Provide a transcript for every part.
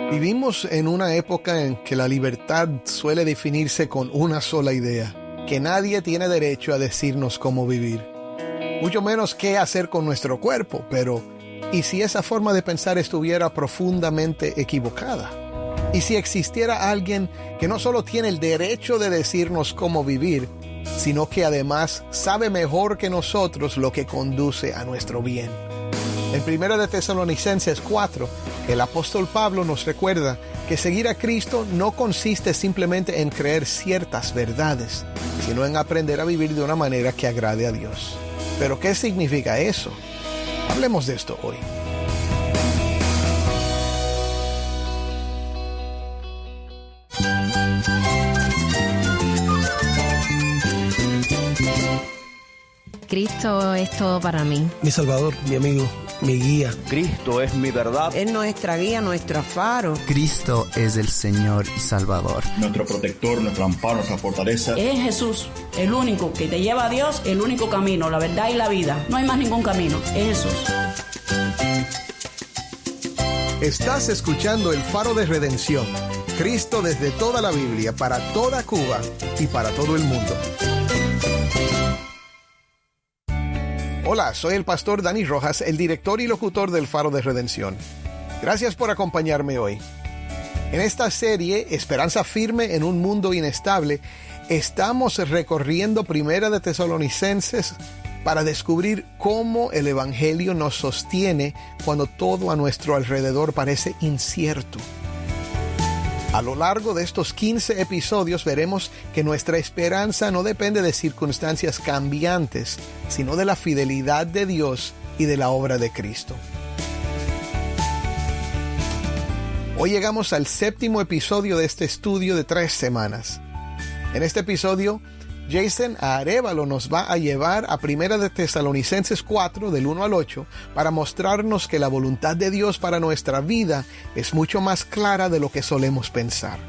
Vivimos en una época en que la libertad suele definirse con una sola idea, que nadie tiene derecho a decirnos cómo vivir, mucho menos qué hacer con nuestro cuerpo, pero ¿y si esa forma de pensar estuviera profundamente equivocada? ¿Y si existiera alguien que no solo tiene el derecho de decirnos cómo vivir, sino que además sabe mejor que nosotros lo que conduce a nuestro bien? En 1 de Tesalonicenses 4, el apóstol Pablo nos recuerda que seguir a Cristo no consiste simplemente en creer ciertas verdades, sino en aprender a vivir de una manera que agrade a Dios. ¿Pero qué significa eso? Hablemos de esto hoy. Cristo es todo para mí. Mi Salvador, mi amigo, mi guía. Cristo es mi verdad. Es nuestra guía, nuestro faro. Cristo es el Señor y Salvador. Nuestro protector, nuestro amparo, nuestra fortaleza. Es Jesús, el único que te lleva a Dios, el único camino, la verdad y la vida. No hay más ningún camino, es Jesús. Estás escuchando El Faro de Redención. Cristo desde toda la Biblia, para toda Cuba y para todo el mundo. Hola, soy el pastor Dani Rojas, el director y locutor del Faro de Redención. Gracias por acompañarme hoy. En esta serie, Esperanza Firme en un Mundo Inestable, estamos recorriendo 1 de Tesalonicenses para descubrir cómo el Evangelio nos sostiene cuando todo a nuestro alrededor parece incierto. A lo largo de estos 15 episodios veremos que nuestra esperanza no depende de circunstancias cambiantes, sino de la fidelidad de Dios y de la obra de Cristo. Hoy llegamos al 7º episodio de este estudio de 3 semanas. En este episodio, Jason Arévalo nos va a llevar a 1 de Tesalonicenses 4, del 1 al 8, para mostrarnos que la voluntad de Dios para nuestra vida es mucho más clara de lo que solemos pensar.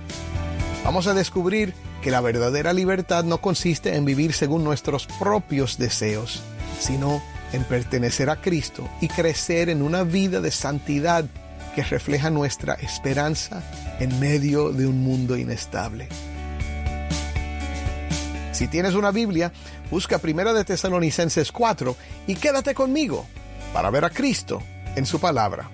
Vamos a descubrir que la verdadera libertad no consiste en vivir según nuestros propios deseos, sino en pertenecer a Cristo y crecer en una vida de santidad que refleja nuestra esperanza en medio de un mundo inestable. Si tienes una Biblia, busca 1 de Tesalonicenses 4 y quédate conmigo para ver a Cristo en su palabra.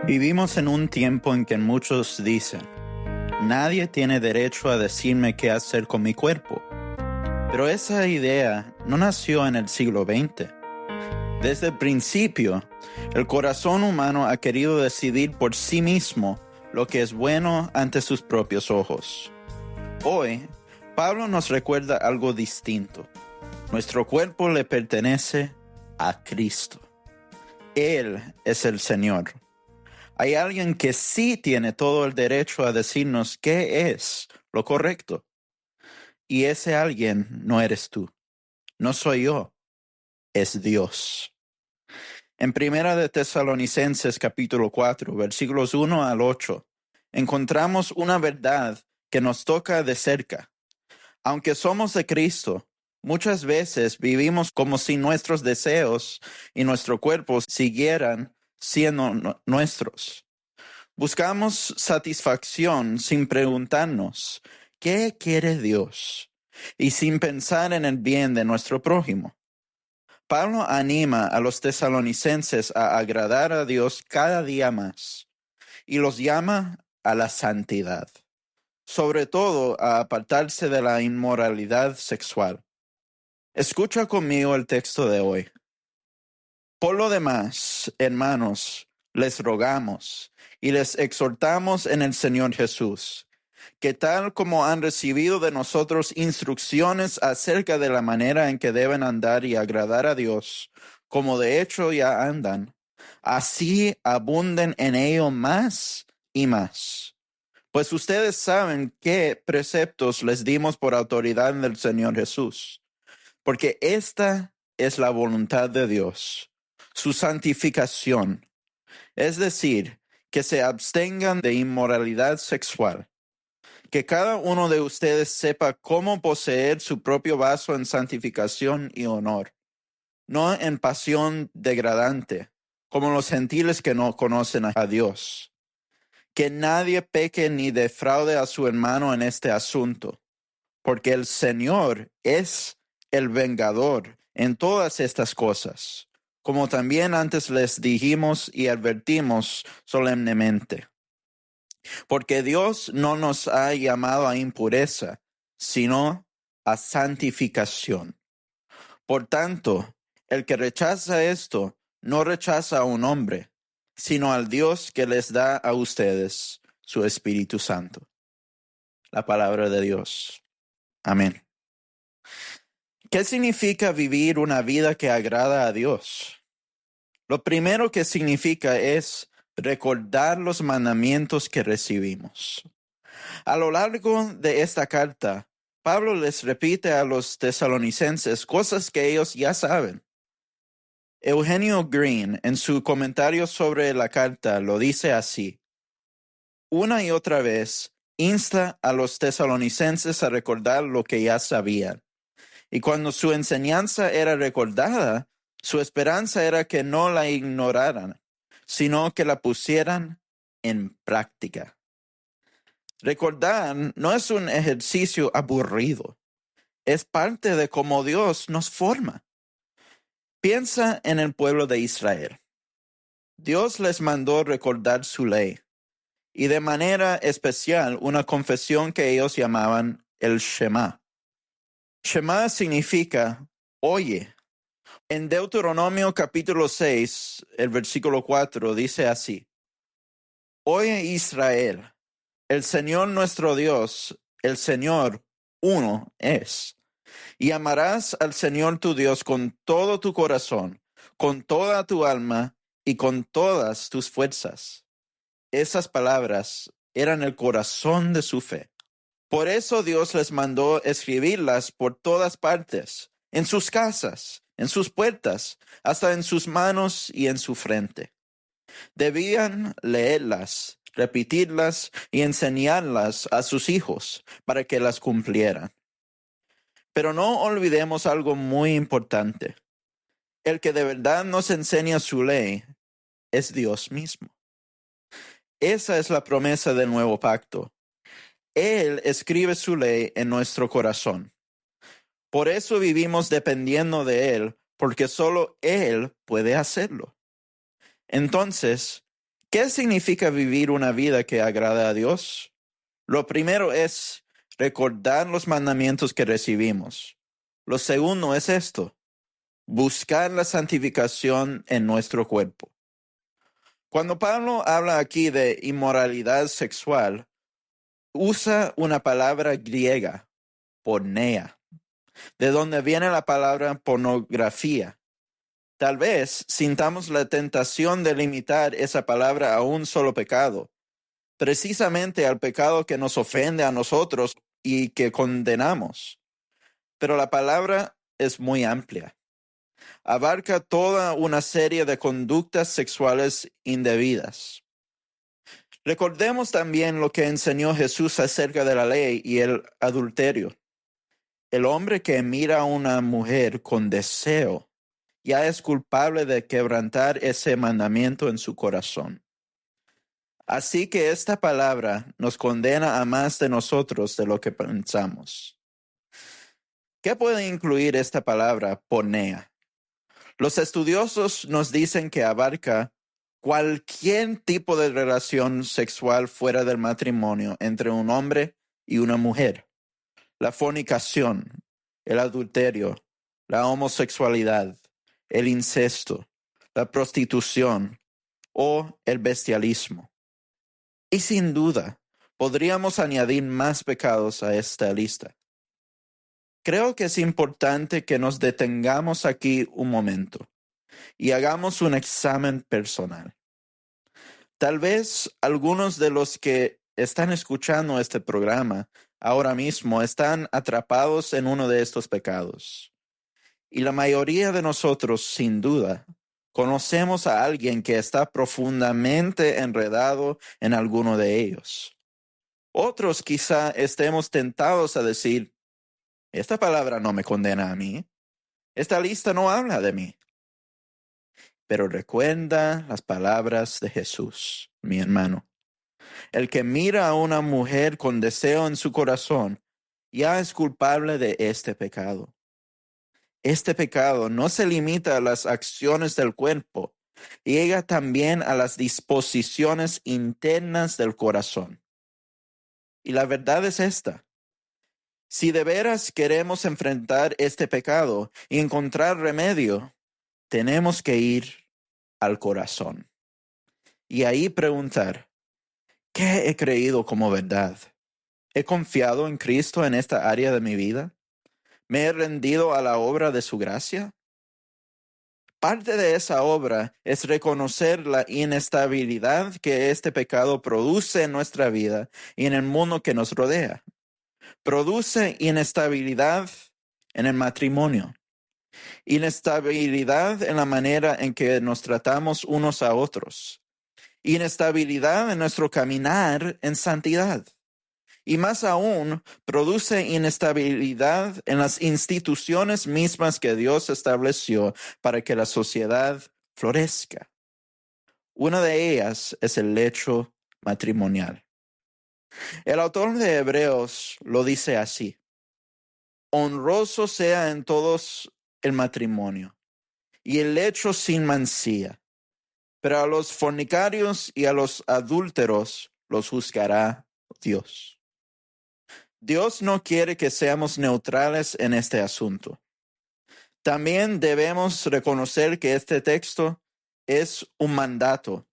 Vivimos en un tiempo en que muchos dicen, nadie tiene derecho a decirme qué hacer con mi cuerpo. Pero esa idea no nació en el siglo XX. Desde el principio, el corazón humano ha querido decidir por sí mismo lo que es bueno ante sus propios ojos. Hoy, Pablo nos recuerda algo distinto. Nuestro cuerpo le pertenece a Cristo. Él es el Señor. Hay alguien que sí tiene todo el derecho a decirnos qué es lo correcto. Y ese alguien no eres tú. No soy yo. Es Dios. En 1 de Tesalonicenses capítulo 4, versículos 1 al 8, encontramos una verdad que nos toca de cerca. Aunque somos de Cristo, muchas veces vivimos como si nuestros deseos y nuestro cuerpo siguieran siendo nuestros. Buscamos satisfacción sin preguntarnos, ¿qué quiere Dios? Y sin pensar en el bien de nuestro prójimo. Pablo anima a los tesalonicenses a agradar a Dios cada día más y los llama a la santidad, sobre todo a apartarse de la inmoralidad sexual. Escucha conmigo el texto de hoy. Por lo demás, hermanos, les rogamos y les exhortamos en el Señor Jesús, que tal como han recibido de nosotros instrucciones acerca de la manera en que deben andar y agradar a Dios, como de hecho ya andan, así abunden en ello más y más. Pues ustedes saben qué preceptos les dimos por autoridad del Señor Jesús, porque esta es la voluntad de Dios, su santificación, es decir, que se abstengan de inmoralidad sexual. Que cada uno de ustedes sepa cómo poseer su propio vaso en santificación y honor, no en pasión degradante, como los gentiles que no conocen a Dios. Que nadie peque ni defraude a su hermano en este asunto, porque el Señor es el vengador en todas estas cosas, como también antes les dijimos y advertimos solemnemente. Porque Dios no nos ha llamado a impureza, sino a santificación. Por tanto, el que rechaza esto, no rechaza a un hombre, sino al Dios que les da a ustedes su Espíritu Santo. La palabra de Dios. Amén. ¿Qué significa vivir una vida que agrada a Dios? Lo primero que significa es recordar los mandamientos que recibimos. A lo largo de esta carta, Pablo les repite a los tesalonicenses cosas que ellos ya saben. Eugenio Green, en su comentario sobre la carta, lo dice así: una y otra vez insta a los tesalonicenses a recordar lo que ya sabían. Y cuando su enseñanza era recordada, su esperanza era que no la ignoraran, sino que la pusieran en práctica. Recordar no es un ejercicio aburrido, es parte de cómo Dios nos forma. Piensa en el pueblo de Israel. Dios les mandó recordar su ley, y de manera especial una confesión que ellos llamaban el Shema. Shema significa oye. En Deuteronomio capítulo 6, el versículo 4 dice así: Oye Israel, el Señor nuestro Dios, el Señor uno es. Y amarás al Señor tu Dios con todo tu corazón, con toda tu alma y con todas tus fuerzas. Esas palabras eran el corazón de su fe. Por eso Dios les mandó escribirlas por todas partes, en sus casas, en sus puertas, hasta en sus manos y en su frente. Debían leerlas, repetirlas y enseñarlas a sus hijos para que las cumplieran. Pero no olvidemos algo muy importante. El que de verdad nos enseña su ley es Dios mismo. Esa es la promesa del nuevo pacto. Él escribe su ley en nuestro corazón. Por eso vivimos dependiendo de Él, porque solo Él puede hacerlo. Entonces, ¿qué significa vivir una vida que agrada a Dios? Lo primero es recordar los mandamientos que recibimos. Lo segundo es esto: buscar la santificación en nuestro cuerpo. Cuando Pablo habla aquí de inmoralidad sexual, usa una palabra griega, porneia, de donde viene la palabra pornografía. Tal vez sintamos la tentación de limitar esa palabra a un solo pecado, precisamente al pecado que nos ofende a nosotros y que condenamos. Pero la palabra es muy amplia. Abarca toda una serie de conductas sexuales indebidas. Recordemos también lo que enseñó Jesús acerca de la ley y el adulterio. El hombre que mira a una mujer con deseo ya es culpable de quebrantar ese mandamiento en su corazón. Así que esta palabra nos condena a más de nosotros de lo que pensamos. ¿Qué puede incluir esta palabra porneia? Los estudiosos nos dicen que abarca cualquier tipo de relación sexual fuera del matrimonio entre un hombre y una mujer. La fornicación, el adulterio, la homosexualidad, el incesto, la prostitución o el bestialismo. Y sin duda, podríamos añadir más pecados a esta lista. Creo que es importante que nos detengamos aquí un momento y hagamos un examen personal. Tal vez algunos de los que están escuchando este programa ahora mismo están atrapados en uno de estos pecados. Y la mayoría de nosotros, sin duda, conocemos a alguien que está profundamente enredado en alguno de ellos. Otros quizá estemos tentados a decir: esta palabra no me condena a mí. Esta lista no habla de mí. Pero recuerda las palabras de Jesús, mi hermano. El que mira a una mujer con deseo en su corazón ya es culpable de este pecado. Este pecado no se limita a las acciones del cuerpo, llega también a las disposiciones internas del corazón. Y la verdad es esta. Si de veras queremos enfrentar este pecado y encontrar remedio, tenemos que ir al corazón. Y ahí preguntar, ¿qué he creído como verdad? ¿He confiado en Cristo en esta área de mi vida? ¿Me he rendido a la obra de su gracia? Parte de esa obra es reconocer la inestabilidad que este pecado produce en nuestra vida y en el mundo que nos rodea. Produce inestabilidad en el matrimonio, inestabilidad en la manera en que nos tratamos unos a otros, inestabilidad en nuestro caminar en santidad. Y más aún, produce inestabilidad en las instituciones mismas que Dios estableció para que la sociedad florezca. Una de ellas es el lecho matrimonial. El autor de Hebreos lo dice así: honroso sea en todos el matrimonio y el lecho sin mancilla, pero a los fornicarios y a los adúlteros los juzgará Dios. Dios no quiere que seamos neutrales en este asunto. También debemos reconocer que este texto es un mandato.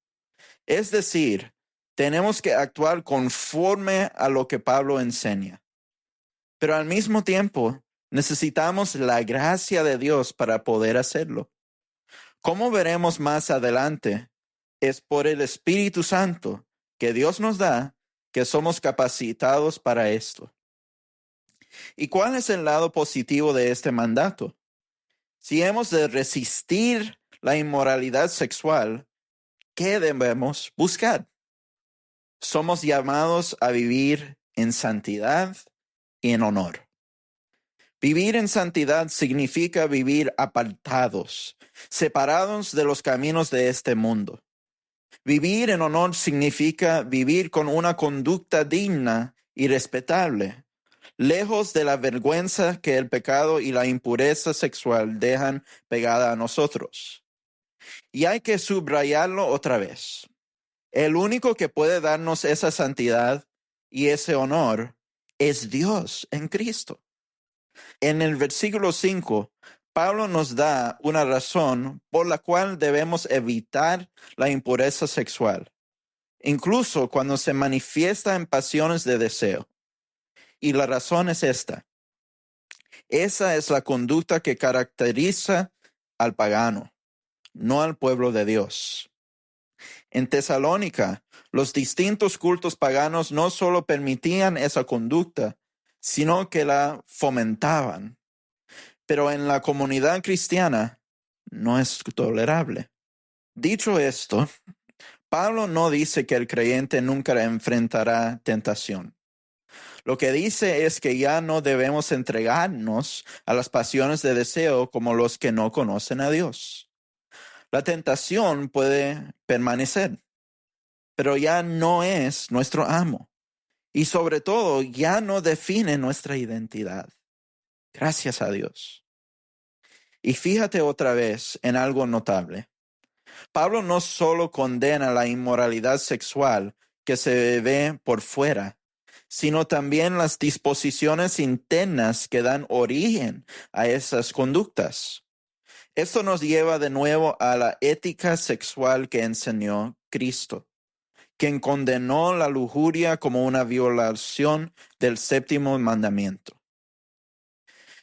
Es decir, tenemos que actuar conforme a lo que Pablo enseña. Pero al mismo tiempo, necesitamos la gracia de Dios para poder hacerlo. Como veremos más adelante, es por el Espíritu Santo que Dios nos da que somos capacitados para esto. ¿Y cuál es el lado positivo de este mandato? Si hemos de resistir la inmoralidad sexual, ¿qué debemos buscar? Somos llamados a vivir en santidad y en honor. Vivir en santidad significa vivir apartados, separados de los caminos de este mundo. Vivir en honor significa vivir con una conducta digna y respetable, lejos de la vergüenza que el pecado y la impureza sexual dejan pegada a nosotros. Y hay que subrayarlo otra vez. El único que puede darnos esa santidad y ese honor es Dios en Cristo. En el versículo 5, Pablo nos da una razón por la cual debemos evitar la impureza sexual, incluso cuando se manifiesta en pasiones de deseo. Y la razón es esta. Esa es la conducta que caracteriza al pagano, no al pueblo de Dios. En Tesalónica, los distintos cultos paganos no solo permitían esa conducta, sino que la fomentaban. Pero en la comunidad cristiana no es tolerable. Dicho esto, Pablo no dice que el creyente nunca enfrentará tentación. Lo que dice es que ya no debemos entregarnos a las pasiones de deseo como los que no conocen a Dios. La tentación puede permanecer, pero ya no es nuestro amo. Y sobre todo, ya no define nuestra identidad. Gracias a Dios. Y fíjate otra vez en algo notable. Pablo no solo condena la inmoralidad sexual que se ve por fuera, sino también las disposiciones internas que dan origen a esas conductas. Esto nos lleva de nuevo a la ética sexual que enseñó Cristo, quien condenó la lujuria como una violación del séptimo mandamiento.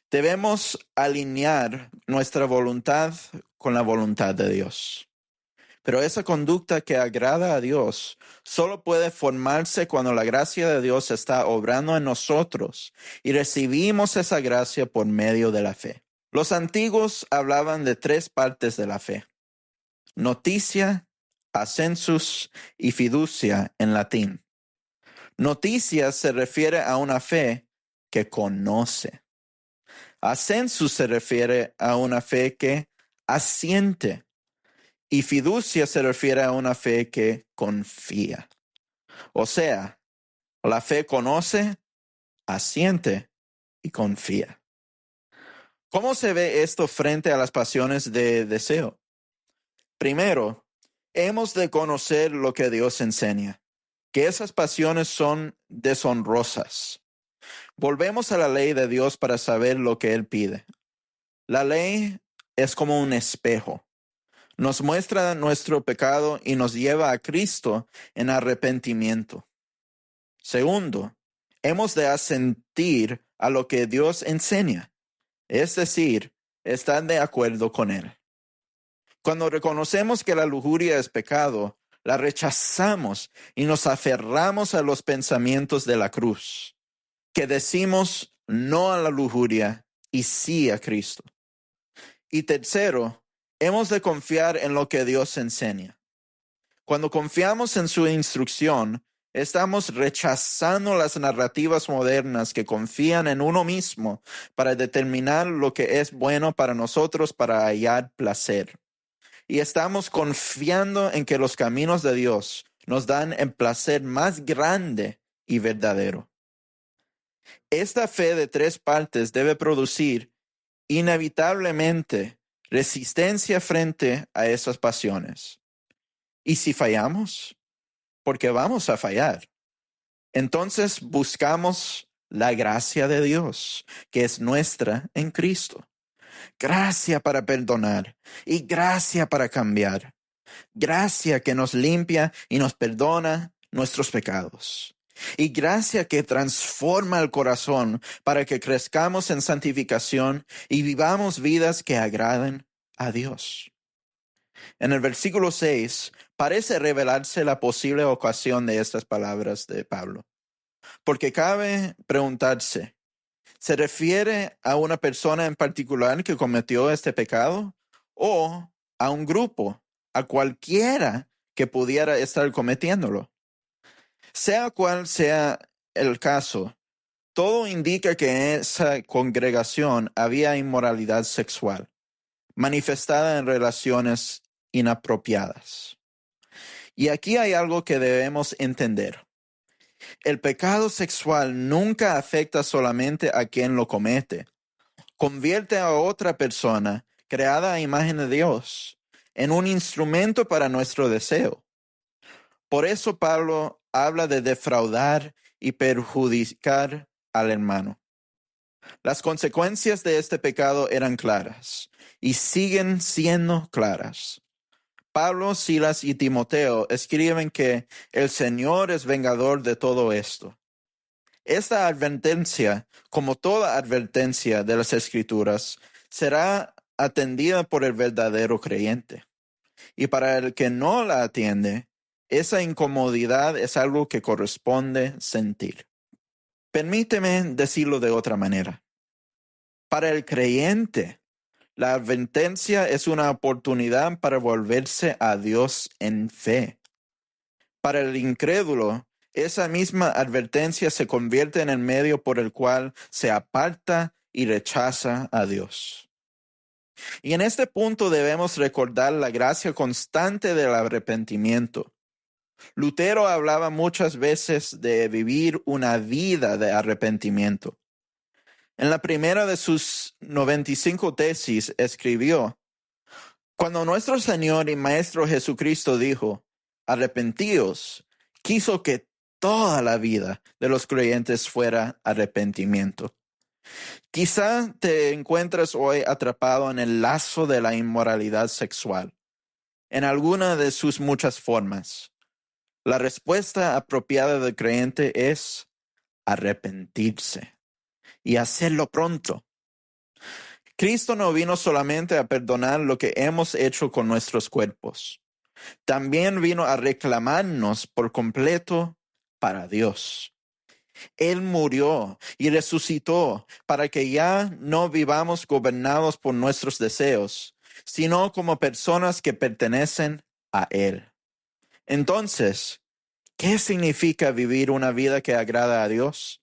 Debemos alinear nuestra voluntad con la voluntad de Dios. Pero esa conducta que agrada a Dios solo puede formarse cuando la gracia de Dios está obrando en nosotros y recibimos esa gracia por medio de la fe. Los antiguos hablaban de 3 partes de la fe: noticia, ascensus y fiducia en latín. Noticia se refiere a una fe que conoce. Ascensus se refiere a una fe que asiente y fiducia se refiere a una fe que confía. O sea, la fe conoce, asiente y confía. ¿Cómo se ve esto frente a las pasiones de deseo? Primero, hemos de conocer lo que Dios enseña, que esas pasiones son deshonrosas. Volvemos a la ley de Dios para saber lo que Él pide. La ley es como un espejo. Nos muestra nuestro pecado y nos lleva a Cristo en arrepentimiento. Segundo, hemos de asentir a lo que Dios enseña, es decir, estar de acuerdo con Él. Cuando reconocemos que la lujuria es pecado, la rechazamos y nos aferramos a los pensamientos de la cruz, que decimos no a la lujuria y sí a Cristo. Y tercero, hemos de confiar en lo que Dios enseña. Cuando confiamos en su instrucción, estamos rechazando las narrativas modernas que confían en uno mismo para determinar lo que es bueno para nosotros para hallar placer. Y estamos confiando en que los caminos de Dios nos dan el placer más grande y verdadero. Esta fe de tres partes debe producir inevitablemente resistencia frente a esas pasiones. ¿Y si fallamos? Porque vamos a fallar. Entonces buscamos la gracia de Dios, que es nuestra en Cristo. Gracia para perdonar y gracia para cambiar. Gracia que nos limpia y nos perdona nuestros pecados. Y gracia que transforma el corazón para que crezcamos en santificación y vivamos vidas que agraden a Dios. En el versículo 6 parece revelarse la posible ocasión de estas palabras de Pablo. Porque cabe preguntarse, ¿se refiere a una persona en particular que cometió este pecado o a un grupo, a cualquiera que pudiera estar cometiéndolo? Sea cual sea el caso, todo indica que en esa congregación había inmoralidad sexual, manifestada en relaciones inapropiadas. Y aquí hay algo que debemos entender. El pecado sexual nunca afecta solamente a quien lo comete. Convierte a otra persona, creada a imagen de Dios, en un instrumento para nuestro deseo. Por eso Pablo habla de defraudar y perjudicar al hermano. Las consecuencias de este pecado eran claras y siguen siendo claras. Pablo, Silas y Timoteo escriben que el Señor es vengador de todo esto. Esta advertencia, como toda advertencia de las Escrituras, será atendida por el verdadero creyente. Y para el que no la atiende, esa incomodidad es algo que corresponde sentir. Permíteme decirlo de otra manera. Para el creyente, la advertencia es una oportunidad para volverse a Dios en fe. Para el incrédulo, esa misma advertencia se convierte en el medio por el cual se aparta y rechaza a Dios. Y en este punto debemos recordar la gracia constante del arrepentimiento. Lutero hablaba muchas veces de vivir una vida de arrepentimiento. En la primera de sus 95 tesis escribió: cuando nuestro Señor y Maestro Jesucristo dijo, arrepentíos, quiso que toda la vida de los creyentes fuera arrepentimiento. Quizá te encuentres hoy atrapado en el lazo de la inmoralidad sexual, en alguna de sus muchas formas. La respuesta apropiada del creyente es arrepentirse y hacerlo pronto. Cristo no vino solamente a perdonar lo que hemos hecho con nuestros cuerpos. También vino a reclamarnos por completo para Dios. Él murió y resucitó para que ya no vivamos gobernados por nuestros deseos, sino como personas que pertenecen a Él. Entonces, ¿qué significa vivir una vida que agrada a Dios?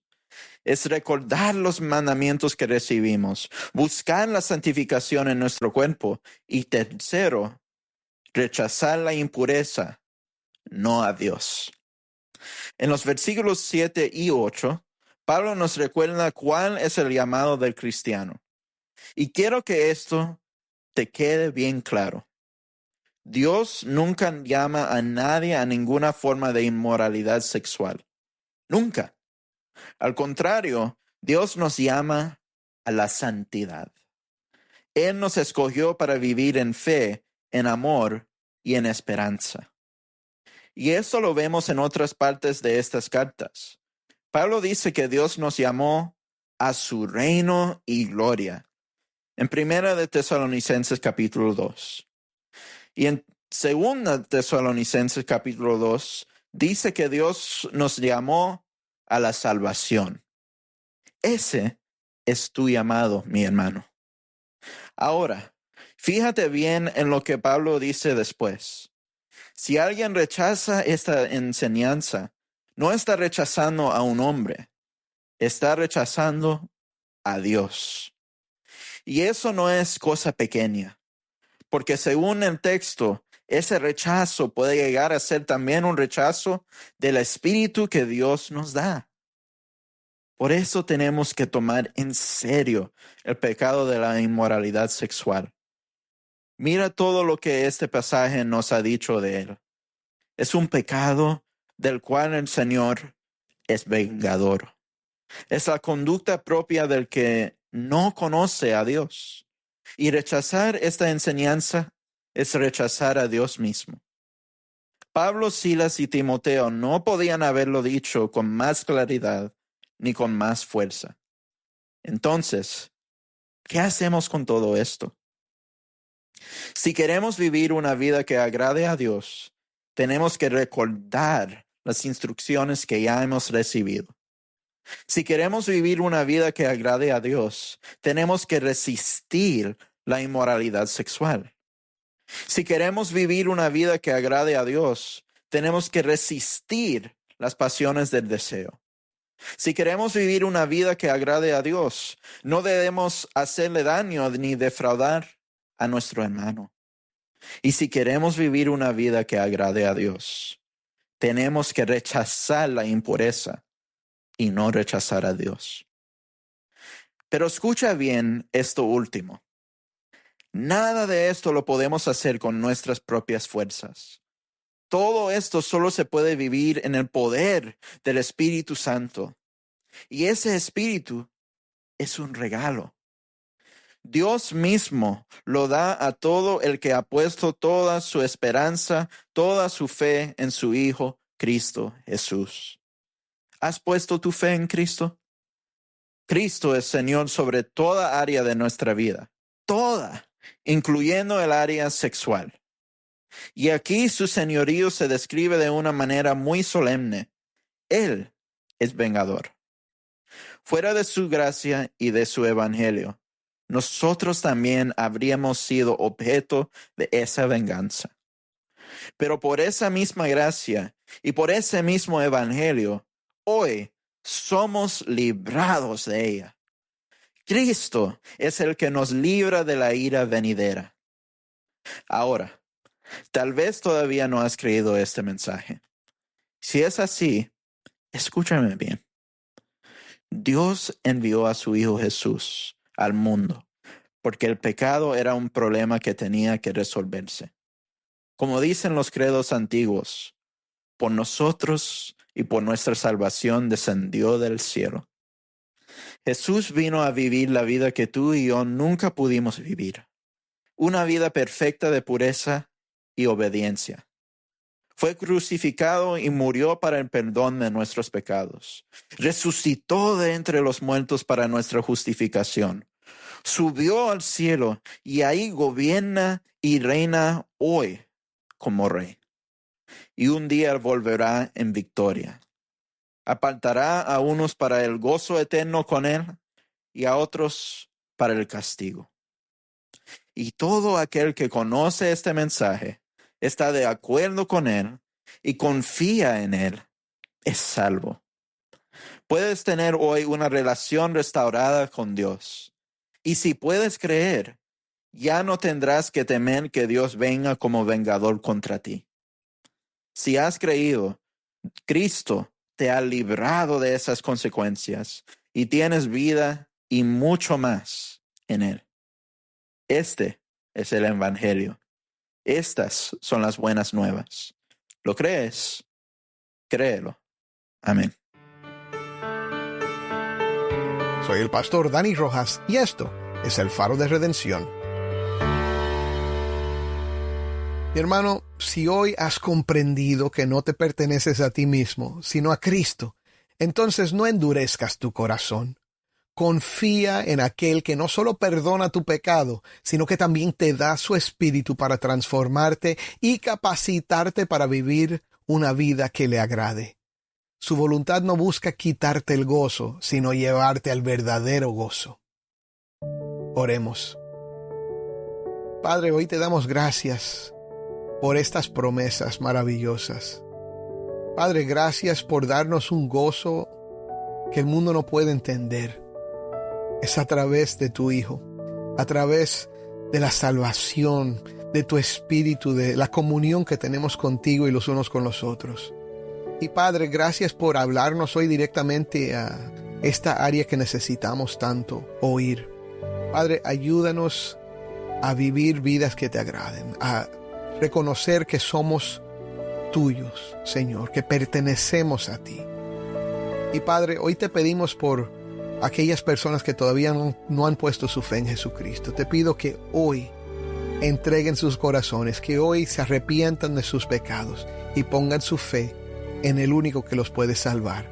es recordar los mandamientos que recibimos, buscar la santificación en nuestro cuerpo y tercero, rechazar la impureza, no a Dios. En los versículos 7 y 8, Pablo nos recuerda cuál es el llamado del cristiano. Y quiero que esto te quede bien claro. Dios nunca llama a nadie a ninguna forma de inmoralidad sexual. Nunca. Al contrario, Dios nos llama a la santidad. Él nos escogió para vivir en fe, en amor y en esperanza. Y eso lo vemos en otras partes de estas cartas. Pablo dice que Dios nos llamó a su reino y gloria. En 1 de Tesalonicenses capítulo 2. Y en 2 Tesalonicenses capítulo 2 dice que Dios nos llamó a la salvación. Ese es tu llamado, mi hermano. Ahora, fíjate bien en lo que Pablo dice después. Si alguien rechaza esta enseñanza, no está rechazando a un hombre, está rechazando a Dios. Y eso no es cosa pequeña, porque según el texto, ese rechazo puede llegar a ser también un rechazo del Espíritu que Dios nos da. Por eso tenemos que tomar en serio el pecado de la inmoralidad sexual. Mira todo lo que este pasaje nos ha dicho de él. Es un pecado del cual el Señor es vengador. Es la conducta propia del que no conoce a Dios. Y rechazar esta enseñanza es rechazar a Dios mismo. Pablo, Silas y Timoteo no podían haberlo dicho con más claridad ni con más fuerza. Entonces, ¿qué hacemos con todo esto? Si queremos vivir una vida que agrade a Dios, tenemos que recordar las instrucciones que ya hemos recibido. Si queremos vivir una vida que agrade a Dios, tenemos que resistir la inmoralidad sexual. Si queremos vivir una vida que agrade a Dios, tenemos que resistir las pasiones del deseo. Si queremos vivir una vida que agrade a Dios, no debemos hacerle daño ni defraudar a nuestro hermano. Y si queremos vivir una vida que agrade a Dios, tenemos que rechazar la impureza y no rechazar a Dios. Pero escucha bien esto último. Nada de esto lo podemos hacer con nuestras propias fuerzas. Todo esto solo se puede vivir en el poder del Espíritu Santo. Y ese Espíritu es un regalo. Dios mismo lo da a todo el que ha puesto toda su esperanza, toda su fe en su Hijo, Cristo Jesús. ¿Has puesto tu fe en Cristo? Cristo es Señor sobre toda área de nuestra vida. Toda, incluyendo el área sexual. Y aquí su señorío se describe de una manera muy solemne. Él es vengador. Fuera de su gracia y de su evangelio, nosotros también habríamos sido objeto de esa venganza. Pero por esa misma gracia y por ese mismo evangelio, hoy somos librados de ella. Cristo es el que nos libra de la ira venidera. Ahora, tal vez todavía no has creído este mensaje. Si es así, escúchame bien. Dios envió a su Hijo Jesús al mundo porque el pecado era un problema que tenía que resolverse. Como dicen los credos antiguos, por nosotros y por nuestra salvación descendió del cielo. Jesús vino a vivir la vida que tú y yo nunca pudimos vivir. Una vida perfecta de pureza y obediencia. Fue crucificado y murió para el perdón de nuestros pecados. Resucitó de entre los muertos para nuestra justificación. Subió al cielo y ahí gobierna y reina hoy como rey. Y un día volverá en victoria. Apartará a unos para el gozo eterno con él y a otros para el castigo. Y todo aquel que conoce este mensaje, está de acuerdo con él y confía en él, es salvo. Puedes tener hoy una relación restaurada con Dios. Y si puedes creer, ya no tendrás que temer que Dios venga como vengador contra ti. Si has creído, Cristo te ha librado de esas consecuencias y tienes vida y mucho más en Él. Este es el Evangelio. Estas son las buenas nuevas. ¿Lo crees? Créelo. Amén. Soy el pastor Dani Rojas y esto es el Faro de Redención. Mi hermano, si hoy has comprendido que no te perteneces a ti mismo, sino a Cristo, entonces no endurezcas tu corazón. Confía en aquel que no solo perdona tu pecado, sino que también te da su espíritu para transformarte y capacitarte para vivir una vida que le agrade. Su voluntad no busca quitarte el gozo, sino llevarte al verdadero gozo. Oremos. Padre, hoy te damos gracias por estas promesas maravillosas. Padre, gracias por darnos un gozo que el mundo no puede entender. Es a través de tu Hijo, a través de la salvación, de tu Espíritu, de la comunión que tenemos contigo y los unos con los otros. Y Padre, gracias por hablarnos hoy directamente a esta área que necesitamos tanto oír. Padre, ayúdanos a vivir vidas que te agraden, a reconocer que somos tuyos, Señor, que pertenecemos a ti. Y Padre, hoy te pedimos por aquellas personas que todavía no han puesto su fe en Jesucristo. Te pido que hoy entreguen sus corazones, que hoy se arrepientan de sus pecados y pongan su fe en el único que los puede salvar,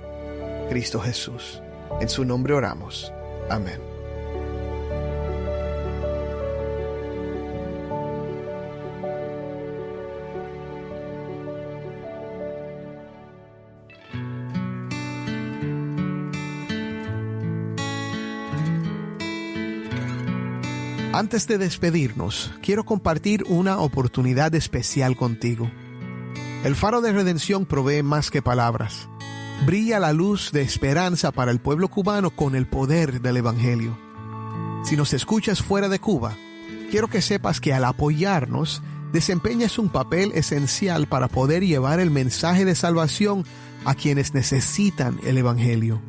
Cristo Jesús. En su nombre oramos. Amén. Antes de despedirnos, quiero compartir una oportunidad especial contigo. El Faro de Redención provee más que palabras. Brilla la luz de esperanza para el pueblo cubano con el poder del Evangelio. Si nos escuchas fuera de Cuba, quiero que sepas que al apoyarnos, desempeñas un papel esencial para poder llevar el mensaje de salvación a quienes necesitan el Evangelio.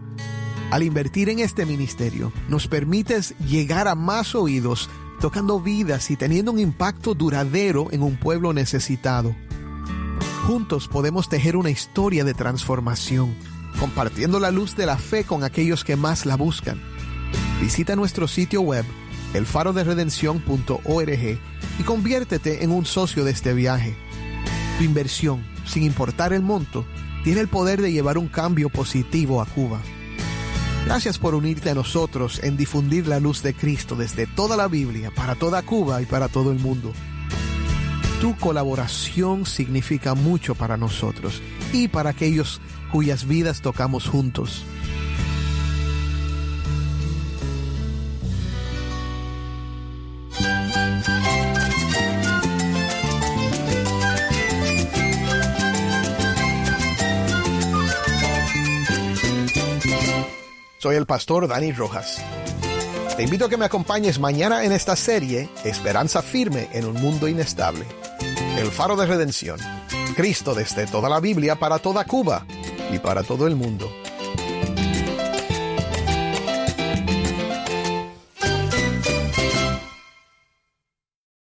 Al invertir en este ministerio, nos permites llegar a más oídos, tocando vidas y teniendo un impacto duradero en un pueblo necesitado. Juntos podemos tejer una historia de transformación, compartiendo la luz de la fe con aquellos que más la buscan. Visita nuestro sitio web, elfaroderedención.org, y conviértete en un socio de este viaje. Tu inversión, sin importar el monto, tiene el poder de llevar un cambio positivo a Cuba. Gracias por unirte a nosotros en difundir la luz de Cristo desde toda la Biblia, para toda Cuba y para todo el mundo. Tu colaboración significa mucho para nosotros y para aquellos cuyas vidas tocamos juntos. Soy el pastor Dani Rojas. Te invito a que me acompañes mañana en esta serie Esperanza Firme en un Mundo Inestable. El Faro de Redención. Cristo desde toda la Biblia para toda Cuba y para todo el mundo.